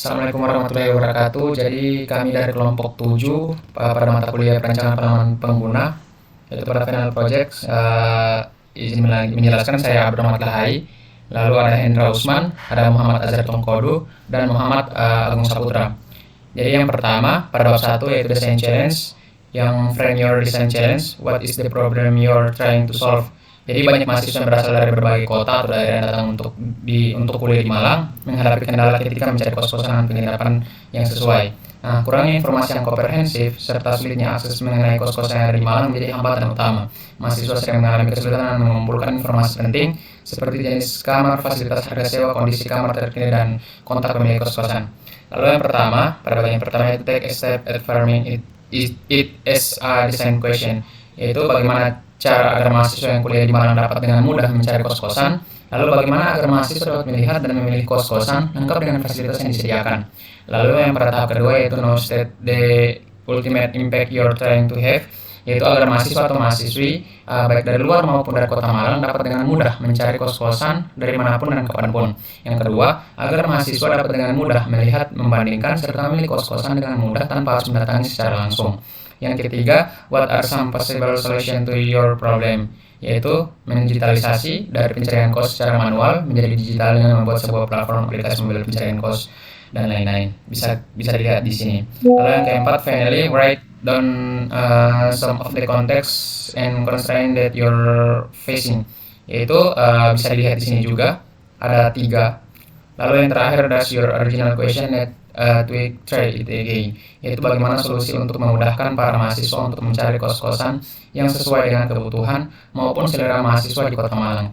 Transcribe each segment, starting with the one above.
Assalamualaikum warahmatullahi wabarakatuh. Jadi kami dari kelompok 7 pada mata kuliah perancangan pengalaman pengguna yaitu pada final project izin menjelaskan saya Abdurrahmat Lahai, lalu ada Hendra Usman, ada Muhammad Azhar Tongkodu dan Muhammad Agung Saputra. Jadi yang pertama pada bab 1 yaitu design challenge, yang frame your design challenge, what is the problem you're trying to solve. Jadi banyak mahasiswa yang berasal dari berbagai kota atau daerah yang datang untuk kuliah di Malang menghadapi kendala ketika mencari kos-kosan dengan penginapan yang sesuai. Nah, kurangnya informasi yang komprehensif serta sulitnya akses mengenai kos-kosan yang ada di Malang menjadi hambatan utama. Mahasiswa sering mengalami kesulitan mengumpulkan informasi penting seperti jenis kamar, fasilitas harga sewa, kondisi kamar terkini, dan kontak pemilik kos-kosan. Lalu yang pertama, pada bagian pertama itu take a step at farming it as a design question, yaitu bagaimana cara agar mahasiswa yang kuliah di Malang dapat dengan mudah mencari kos-kosan, lalu bagaimana agar mahasiswa dapat melihat dan memilih kos-kosan lengkap dengan fasilitas yang disediakan. Lalu yang pada tahap kedua yaitu know state the ultimate impact you're trying to have, yaitu agar mahasiswa atau mahasiswi baik dari luar maupun dari kota Malang dapat dengan mudah mencari kos-kosan dari manapun dan kapanpun. Yang kedua, agar mahasiswa dapat dengan mudah melihat, membandingkan, serta memilih kos-kosan dengan mudah tanpa harus mendatangi secara langsung. Yang ketiga, what are some possible solution to your problem? Yaitu mendigitalisasi dari pencarian kos secara manual menjadi digital dengan membuat sebuah platform aplikasi mobil pencarian kos dan lain-lain. Bisa dilihat di sini. Lalu yang keempat, finally write down some of the context and constraint that you're facing. Yaitu bisa dilihat di sini juga ada 3. Lalu yang terakhir, that's your original question that we try it again, yaitu bagaimana solusi untuk memudahkan para mahasiswa untuk mencari kos-kosan yang sesuai dengan kebutuhan maupun selera mahasiswa di Kota Malang.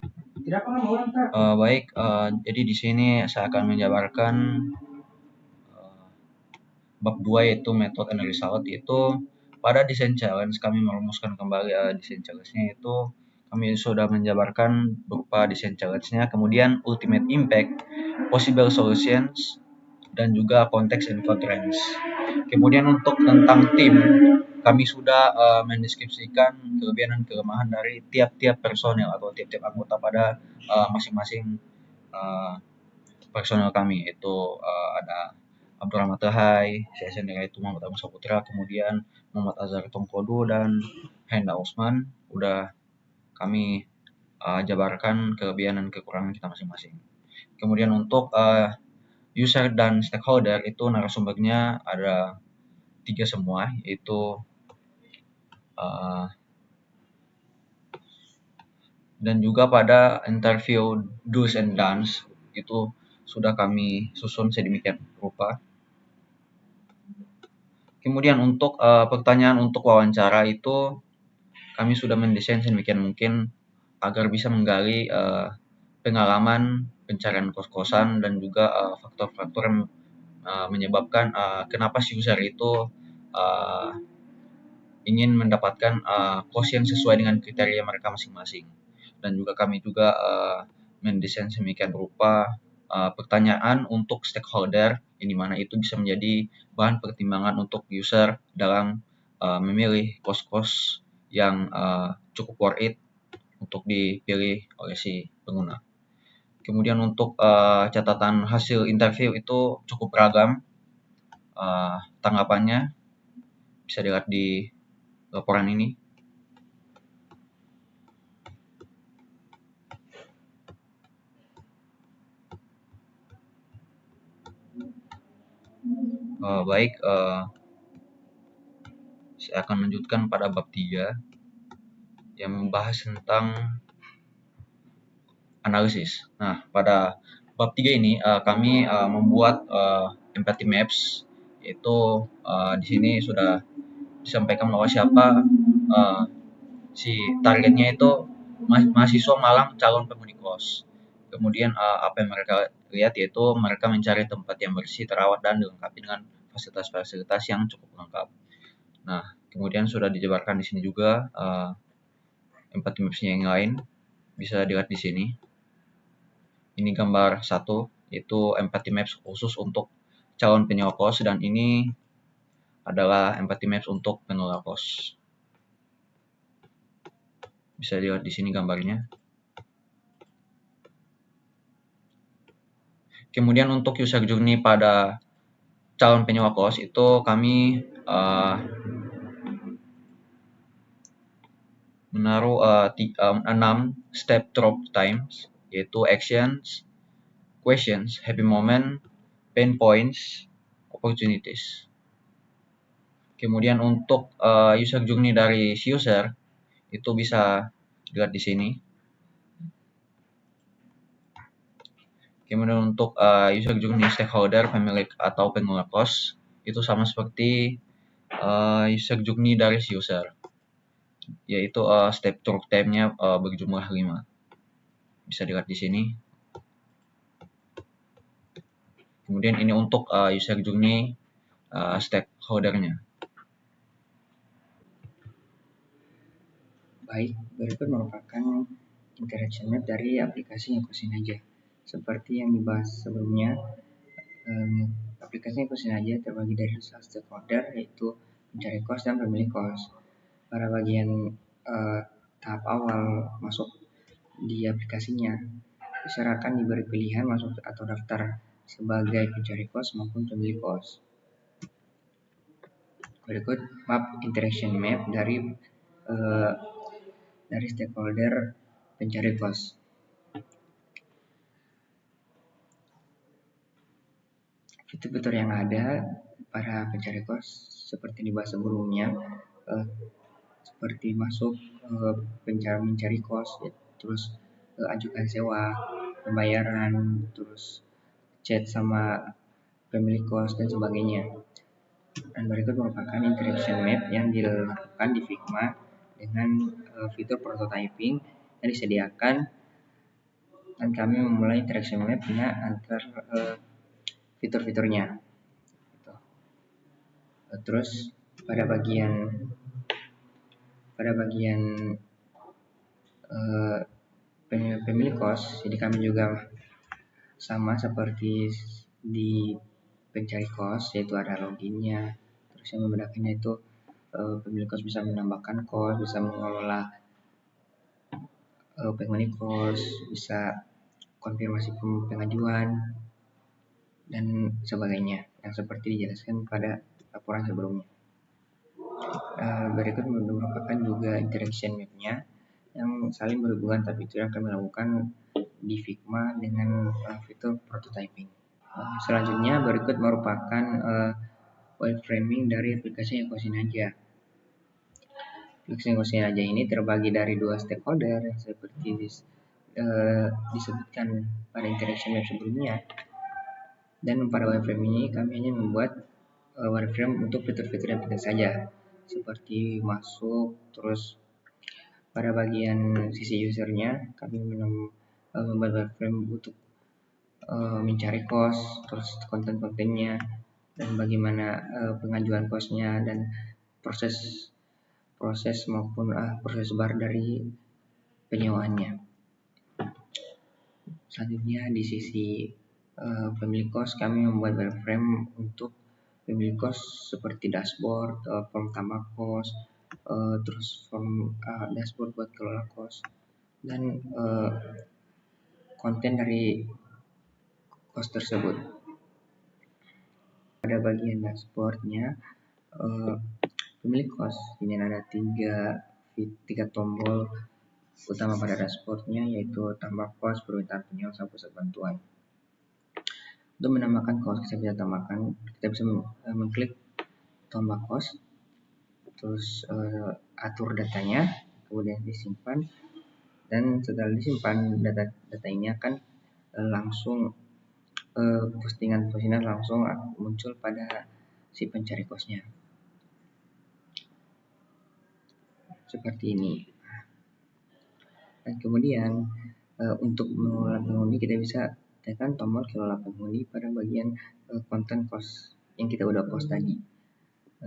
Baik, jadi di sini saya akan menjabarkan bab 2 yaitu metode and result. Yaitu pada desain challenge kami merumuskan kembali desain challenge-nya, itu kami sudah menjabarkan berupa desain challenge-nya, kemudian ultimate impact, possible solutions, dan juga konteks and constraints. Kemudian untuk tentang tim, kami sudah mendeskripsikan kelebihan dan kelemahan dari tiap-tiap personel atau tiap-tiap anggota pada masing-masing personel kami. Itu ada Abdurrahmat Tahai, saya sendiri itu Muhammad Agung Saputra, kemudian Muhammad Azhar Tongkodu dan Hendra Usman. Udah kami jabarkan kelebihan dan kekurangan kita masing-masing. Kemudian untuk user dan stakeholder, itu narasumbernya ada 3 semua, yaitu dan juga pada interview do's and don'ts itu sudah kami susun sedemikian rupa. Kemudian untuk pertanyaan untuk wawancara itu kami sudah mendesain sedemikian mungkin agar bisa menggali pengalaman pencarian kos-kosan dan juga faktor-faktor yang menyebabkan kenapa si user itu ingin mendapatkan kos yang sesuai dengan kriteria mereka masing-masing. Dan juga kami juga mendesain sedemikian rupa pertanyaan untuk stakeholder, yang dimana itu bisa menjadi bahan pertimbangan untuk user dalam memilih kos-kos yang cukup worth it untuk dipilih oleh si pengguna. Kemudian untuk catatan hasil interview itu cukup beragam tanggapannya, bisa dilihat di laporan ini. Baik, saya akan lanjutkan pada bab 3 yang membahas tentang analisis. Nah, pada bab 3 ini kami membuat empathy maps, yaitu di sini sudah disampaikan bahwa siapa si targetnya itu mahasiswa Malang calon penghuni kos. Kemudian apa yang mereka lihat yaitu mereka mencari tempat yang bersih, terawat, dan dilengkapi dengan fasilitas-fasilitas yang cukup lengkap. Nah, kemudian sudah dijabarkan di sini juga empathy maps-nya yang lain, bisa dilihat di sini. Ini gambar 1, yaitu empathy maps khusus untuk calon penyewa kos, dan ini adalah empathy maps untuk pengelola kos. Bisa dilihat di sini gambarnya. Kemudian untuk user journey pada calon penyewa kos itu kami menaruh 6 step drop times, yaitu actions, questions, happy moment, pain points, opportunities. Kemudian untuk user journey dari si user itu bisa dilihat di sini. Kemudian untuk user journey stakeholder, pemilik atau pengelola kos itu sama seperti user journey dari si user, yaitu step drop time-nya berjumlah 5. Bisa dilihat di sini. Kemudian ini untuk user journey stakeholder-nya. Baik, berikut merupakan interaction map dari aplikasi Ekosinaja. Seperti yang dibahas sebelumnya, aplikasi Ekosinaja terbagi dari stakeholder, yaitu pencari kos dan pemilik kos. Pada bagian tahap awal masuk di aplikasinya, user akan diberi pilihan masuk atau daftar sebagai pencari kos maupun pemilik kos. Berikut map interaction map dari stakeholder pencari kos. Fitur-fitur yang ada para pencari kos seperti dibahas sebelumnya, seperti masuk mencari kos, terus ajukan sewa, pembayaran, terus chat sama pemilik kos dan sebagainya. Dan berikut merupakan interaction map yang dilakukan di Figma dengan fitur prototyping yang disediakan, dan kami memulai interaction map-nya antar fitur-fiturnya. Terus pada bagian pemilik kos, jadi kami juga sama seperti di pencari kos, yaitu ada loginnya. Terus yang membedakannya itu pemilik kos bisa menambahkan kos, bisa mengelola penghuni kos, bisa konfirmasi pengajuan dan sebagainya, yang seperti dijelaskan pada laporan sebelumnya. Berikut merupakan juga interaction map-nya yang saling berhubungan, tapi itu yang kami lakukan di Figma dengan fitur prototyping. Selanjutnya berikut merupakan wireframing dari aplikasi Ekosinaja. Aplikasi Ekosinaja ini terbagi dari 2 stakeholder yang seperti disebutkan pada interaction map sebelumnya. Dan pada wireframe ini kami hanya membuat wireframe untuk fitur-fitur yang penting saja, seperti masuk. Terus pada bagian sisi usernya kami membuat wireframe untuk mencari kos, terus konten-kontennya, dan bagaimana pengajuan kosnya, dan proses maupun proses bar dari penyewaannya. Selanjutnya di sisi pemilik kos kami membuat wireframe untuk pemilik kos seperti dashboard, form tambah kos, terus form dashboard buat kelola kos, dan konten dari kos tersebut. Pada bagian dashboardnya, pemilik kos ini ada tiga tombol utama pada dashboardnya, yaitu tambah kos, permintaan penyewa, sama pusat bantuan. Untuk menambahkan kos kita bisa mengklik tambah kos, terus atur datanya, kemudian disimpan, dan setelah disimpan data ini akan langsung postingan langsung muncul pada si pencari kosnya seperti ini. Dan kemudian untuk mengelola penghuni kita bisa tekan tombol kelola penghuni pada bagian konten kos yang kita udah post tadi,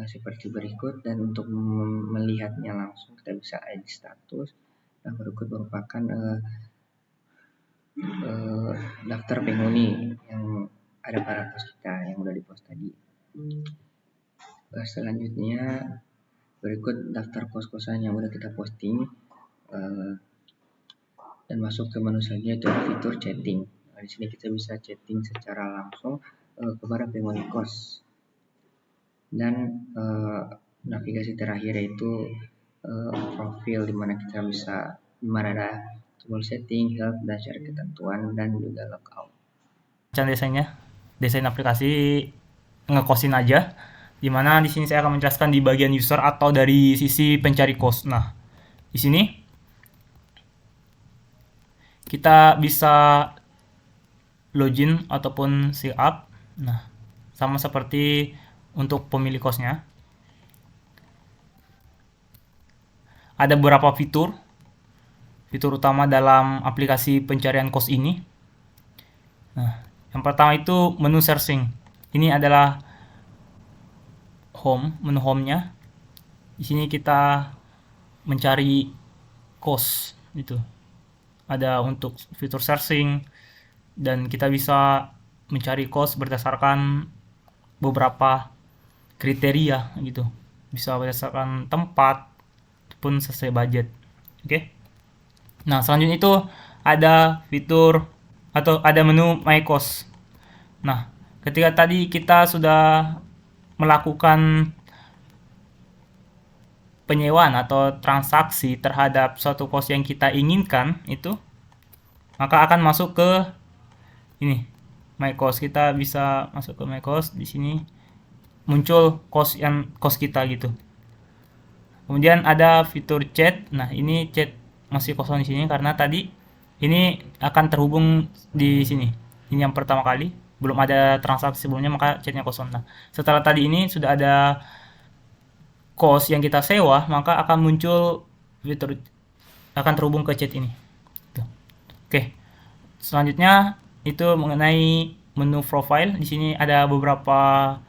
seperti berikut. Dan untuk melihatnya langsung kita bisa edit status, dan berikut merupakan daftar penghuni yang ada pada kos kita yang udah dipost tadi. Selanjutnya berikut daftar kos-kosan yang udah kita posting, dan masuk ke menu selanjutnya itu fitur chatting. Di sini kita bisa chatting secara langsung kepada penghuni kos. Dan navigasi terakhir yaitu profil, dimana kita bisa ada tombol setting, help, dan share ketentuan, dan juga logout. Desainnya, desain aplikasi ngekosin aja, dimana di sini saya akan menjelaskan di bagian user atau dari sisi pencari kos. Nah, di sini kita bisa login ataupun sign up. Nah, sama seperti untuk pemilik kosnya. Ada beberapa fitur utama dalam aplikasi pencarian kos ini. Nah, yang pertama itu menu searching. Ini adalah menu home-nya. Di sini kita mencari kos itu. Ada untuk fitur searching, dan kita bisa mencari kos berdasarkan beberapa kriteria gitu. Bisa berdasarkan tempat pun sesuai budget. Oke. Nah, selanjutnya itu ada fitur atau ada menu My Cost. Nah, ketika tadi kita sudah melakukan penyewaan atau transaksi terhadap suatu kos yang kita inginkan itu, maka akan masuk ke ini My Cost. Kita bisa masuk ke My Cost. Di sini muncul kos kita gitu. Kemudian ada fitur chat. Nah, ini chat masih kosong di sini karena tadi ini akan terhubung di sini. Ini yang pertama kali, belum ada transaksi sebelumnya, maka chatnya kosong. Nah, setelah tadi ini sudah ada kos yang kita sewa, maka akan muncul fitur, akan terhubung ke chat ini. Tuh. Oke. Selanjutnya itu mengenai menu profile. Di sini ada beberapa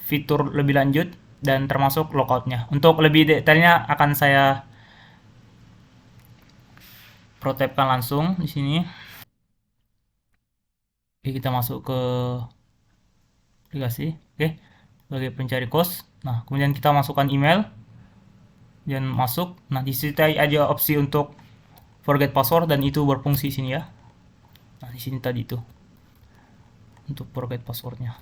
fitur lebih lanjut dan termasuk logoutnya. Untuk lebih detailnya akan saya protapkan langsung di sini. Oke, kita masuk ke aplikasi. Oke, sebagai pencari kos. Nah, kemudian kita masukkan email dan masuk. Nah, di sini ada opsi untuk forget password dan itu berfungsi sini ya. Nah, di sini tadi itu untuk forget passwordnya.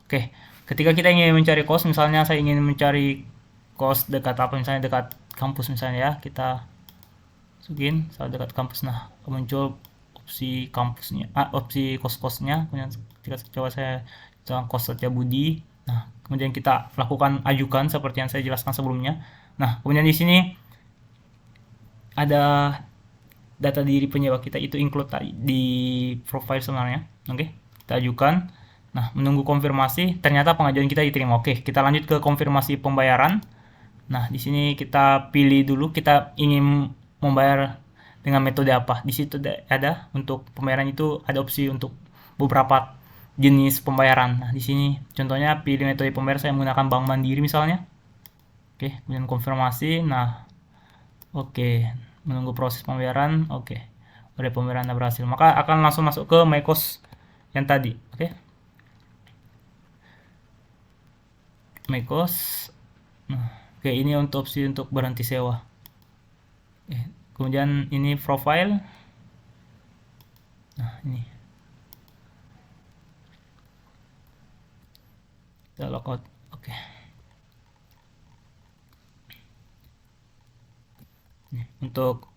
Oke, ketika kita ingin mencari kos, misalnya saya ingin mencari kos dekat apa, misalnya dekat kampus misalnya ya, kita masukin saat dekat kampus. Nah, muncul opsi kampusnya, opsi kos-kosnya. Kemudian ketika coba saya coba kos Setiabudi. Nah, kemudian kita lakukan ajukan seperti yang saya jelaskan sebelumnya. Nah, kemudian di sini ada data diri penyewa kita, itu include tadi di profile sebenarnya. Oke, kita ajukan. Nah, menunggu konfirmasi, ternyata pengajuan kita diterima. Oke, kita lanjut ke konfirmasi pembayaran. Nah, di sini kita pilih dulu kita ingin membayar dengan metode apa. Di situ ada untuk pembayaran itu ada opsi untuk beberapa jenis pembayaran. Nah, di sini contohnya pilih metode pembayaran, saya menggunakan Bank Mandiri misalnya. Oke, kemudian konfirmasi. Nah, oke, menunggu proses pembayaran. Oke, udah pembayaran berhasil, maka akan langsung masuk ke My Cost yang tadi. Oke, My Cost. Nah, oke, ini untuk opsi untuk berhenti sewa. Oke, kemudian ini profile. Nah, ini kita logout. Oke, untuk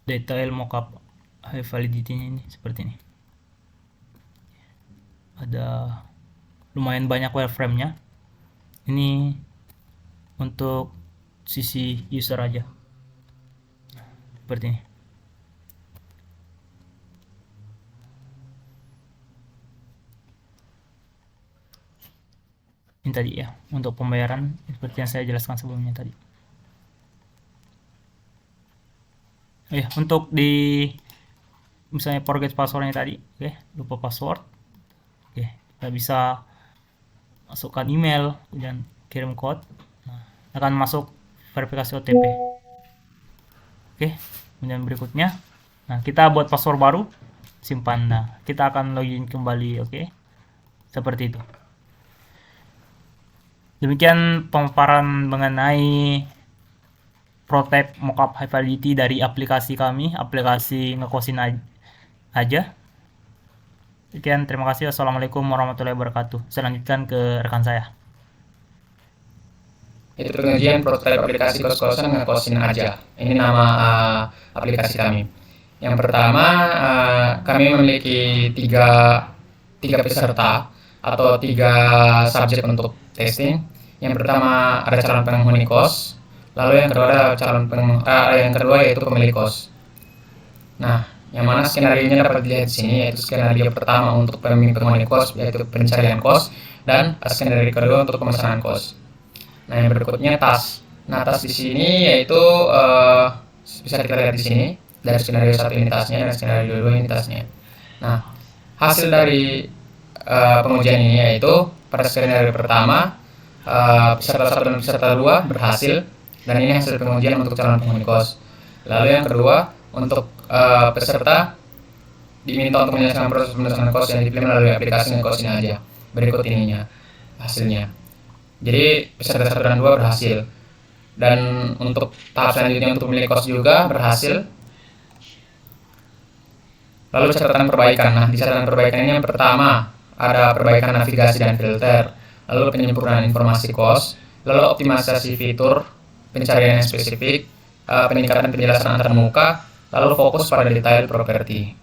detail mockup high validity-nya ini seperti ini. Ada lumayan banyak wireframe-nya. Ini untuk sisi user aja. Seperti ini. Ini tadi ya, untuk pembayaran seperti yang saya jelaskan sebelumnya tadi. Ya, untuk di misalnya forget passwordnya tadi, oke, lupa password. Oke, kita bisa masukkan email, kemudian kirim code. Nah, akan masuk verifikasi OTP. Oke, kemudian berikutnya, nah kita buat password baru, simpan. Nah, kita akan login kembali. Oke, seperti itu. Demikian pemaparan mengenai Protap Mockup High Validity dari aplikasi kami, aplikasi ngekosin aja. Sekian, terima kasih. Assalamualaikum warahmatullahi wabarakatuh. Saya lanjutkan ke rekan saya. Itu pengujian prototipe aplikasi kos-kosan ngekosin aja. Ini nama aplikasi kami. Yang pertama, kami memiliki tiga peserta atau 3 subjek untuk testing. Yang pertama ada calon penghuni kos, lalu yang kedua ada yang kedua yaitu pemilik kos. Nah, yang mana skenario-nya dapat dilihat di sini, yaitu skenario pertama untuk penghuni kos yaitu pencarian kos, dan skenario kedua untuk pemesanan kos. Nah, yang berikutnya tas. Nah, tas di sini yaitu bisa kita lihat di sini dari skenario 1 ini tasnya dan skenario 2 ini tasnya. Nah, hasil dari pengujian ini yaitu pada skenario pertama peserta 1 dan peserta 2 berhasil, dan ini hasil pengujian untuk calon penghuni kos. Lalu yang kedua, untuk peserta diminta untuk menyelesaikan proses pemesanan kos yang dipilih melalui aplikasi ngekos ini aja. Berikut ininya hasilnya. Jadi peserta 1 dan 2 berhasil. Dan untuk tahap selanjutnya untuk pemilik kos juga berhasil. Lalu catatan perbaikan. Nah, di catatan perbaikan ini yang pertama ada perbaikan navigasi dan filter, lalu penyempurnaan informasi kos, lalu optimalisasi fitur pencarian yang spesifik, peningkatan penjelasan antar muka, lalu fokus pada detail properti.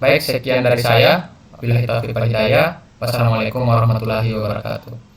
Baik, sekian dari saya. Wabillahi taufiq wal hidayah. Wassalamualaikum warahmatullahi wabarakatuh.